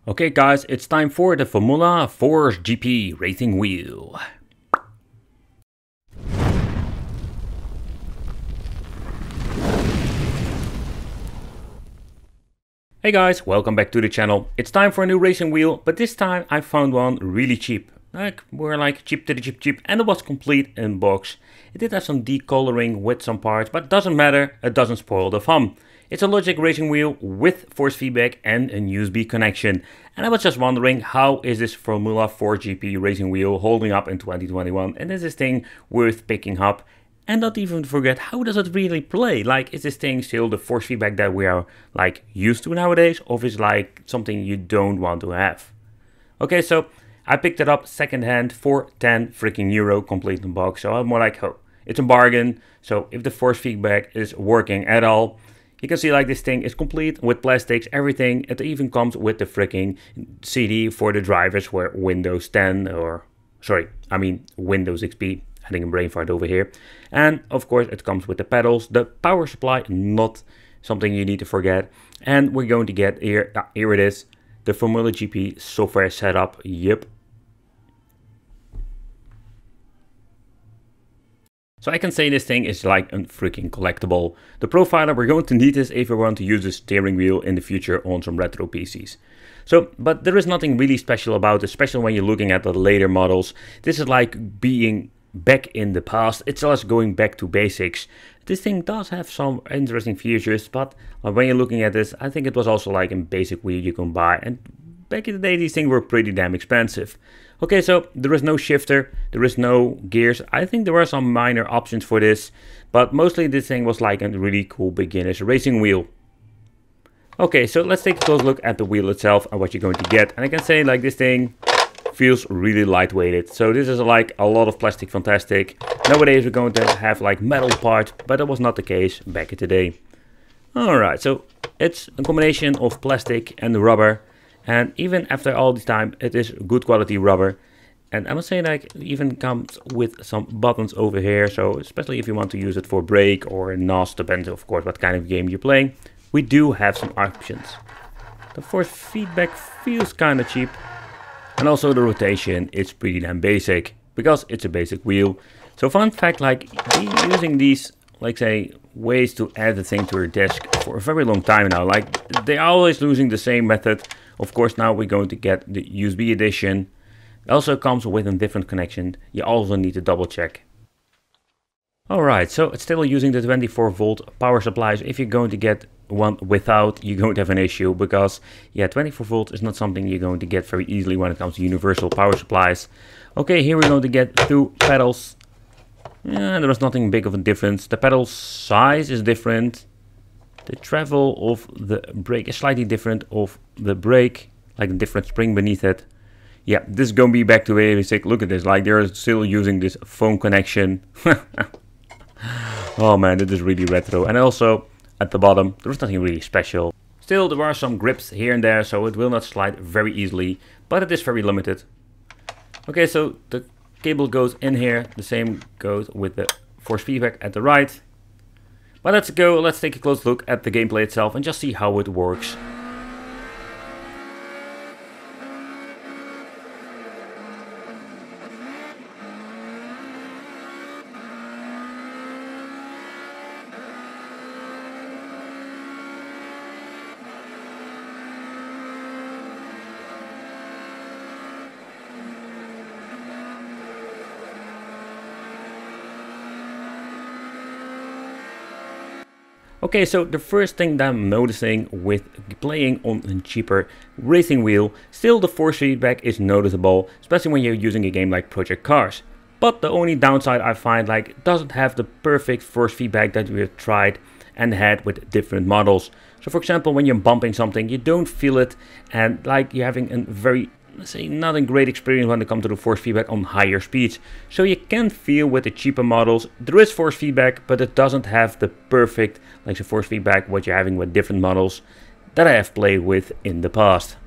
Okay guys, it's time for the Formula Force GP racing wheel. Hey guys, welcome back to the channel. It's time for a new racing wheel, but this time I found one really cheap. More like cheap to the cheap, and it was complete in box. It did have some decoloring with some parts, but doesn't matter, it doesn't spoil the fun. It's a Logitech racing wheel with force feedback and a USB connection. And I was just wondering, how is this Formula 4 GP racing wheel holding up in 2021? And is this thing worth picking up? And not even forget, how does it really play? Like, is this thing still the force feedback that we are like used to nowadays? Or is it like something you don't want to have? Okay, so I picked it up secondhand for 10 freaking euro complete in box. So I'm more like, oh, it's a bargain. So if the force feedback is working at all, you can see like this thing is complete with plastics, everything. It even comes with the freaking CD for the drivers where Windows 10 or, Windows XP. Having a brain fart over here. And of course it comes with the pedals, the power supply, not something you need to forget. And we're going to get here, here it is, the Formula GP software setup. Yep. So I can say this thing is like a freaking collectible. The profiler, we're going to need this if we want to use the steering wheel in the future on some retro PCs. So, but there is nothing really special about it, especially when you're looking at the later models. This is like being back in the past. It's just going back to basics. This thing does have some interesting features, but when you're looking at this, I think it was also like a basic wheel you can buy, and back in the day these things were pretty damn expensive. Okay, so there is no shifter, there is no gears. I think there were some minor options for this, but mostly this thing was like a really cool beginner's racing wheel. Okay, so let's take a close look at the wheel itself and what you're going to get. And I can say like this thing feels really lightweighted. So this is like a lot of plastic fantastic. Nowadays we're going to have like metal part, but that was not the case back in the day. Alright, so it's a combination of plastic and rubber. And even after all this time, it is good quality rubber. And I must say like it even comes with some buttons over here. So especially if you want to use it for brake or NOS, depends of course what kind of game you're playing. We do have some options. The force feedback feels kind of cheap. And also the rotation is pretty damn basic, because it's a basic wheel. So fun fact, like using these, like say, ways to add the thing to your desk for a very long time now. Like they're always using the same method. Of course now we're going to get the USB edition. It also comes with a different connection. You also need to double check. Alright, so it's still using the 24 volt power supply. So if you're going to get one without, you're going to have an issue, because yeah, 24 volt is not something you're going to get very easily when it comes to universal power supplies. Okay, here we're going to get two pedals. Yeah, there is nothing big of a difference. The pedal size is different. The travel of the brake is slightly different of the brake, like a different spring beneath it. Yeah, this is going to be back to basic. Look at this, like they're still using this phone connection. Oh man, this is really retro. And also at the bottom, there is nothing really special. Still, there are some grips here and there, so it will not slide very easily, but it is very limited. Okay, so the cable goes in here. The same goes with the force feedback at the right. But let's go, let's take a close look at the gameplay itself and just see how it works. Okay, so the first thing that I'm noticing with playing on a cheaper racing wheel, still the force feedback is noticeable, especially when you're using a game like Project Cars. But the only downside I find, like, it doesn't have the perfect force feedback that we have tried and had with different models. So for example, when you're bumping something, you don't feel it, and like you're having a very, let's say, not a great experience when it comes to the force feedback on higher speeds. So you can feel with the cheaper models, there is force feedback, but it doesn't have the perfect, like the force feedback what you're having with different models that I have played with in the past.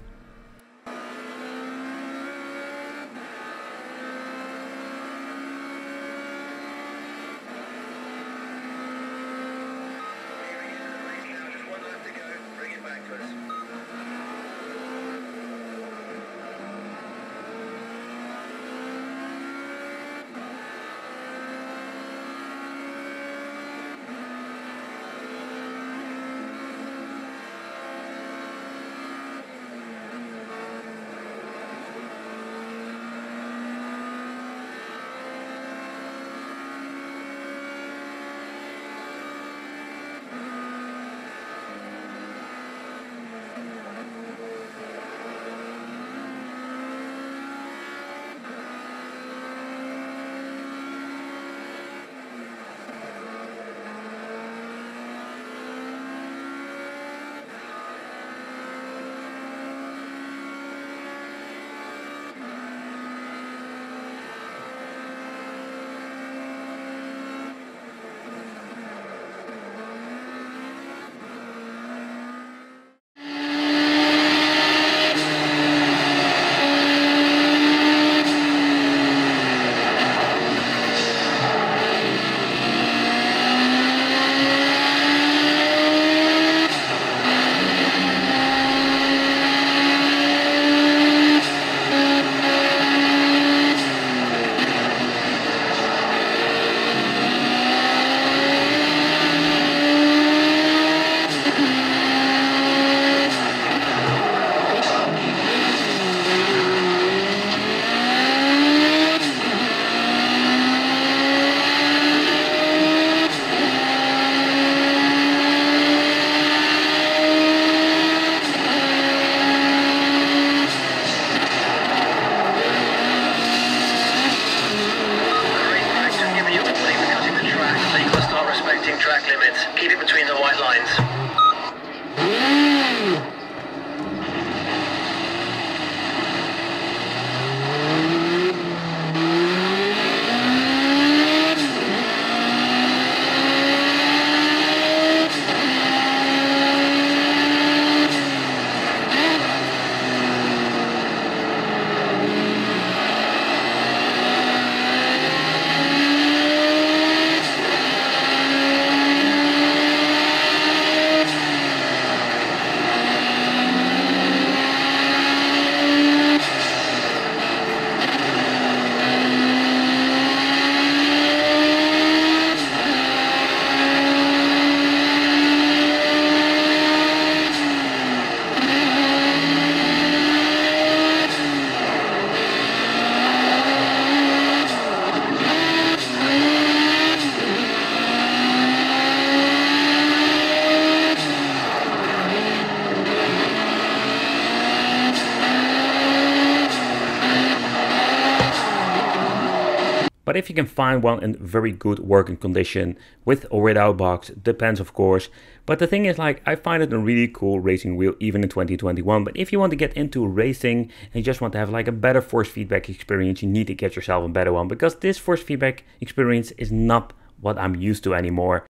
but if you can find one in very good working condition, with or without box, depends of course. But the thing is, like, I find it a really cool racing wheel even in 2021. But if you want to get into racing and you just want to have like a better force feedback experience, you need to get yourself a better one, because this force feedback experience is not what I'm used to anymore.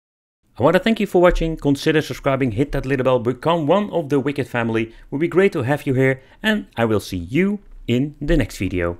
I want to thank you for watching. Consider subscribing, hit that little bell, become one of the Wicked family. It would be great to have you here, and I will see you in the next video.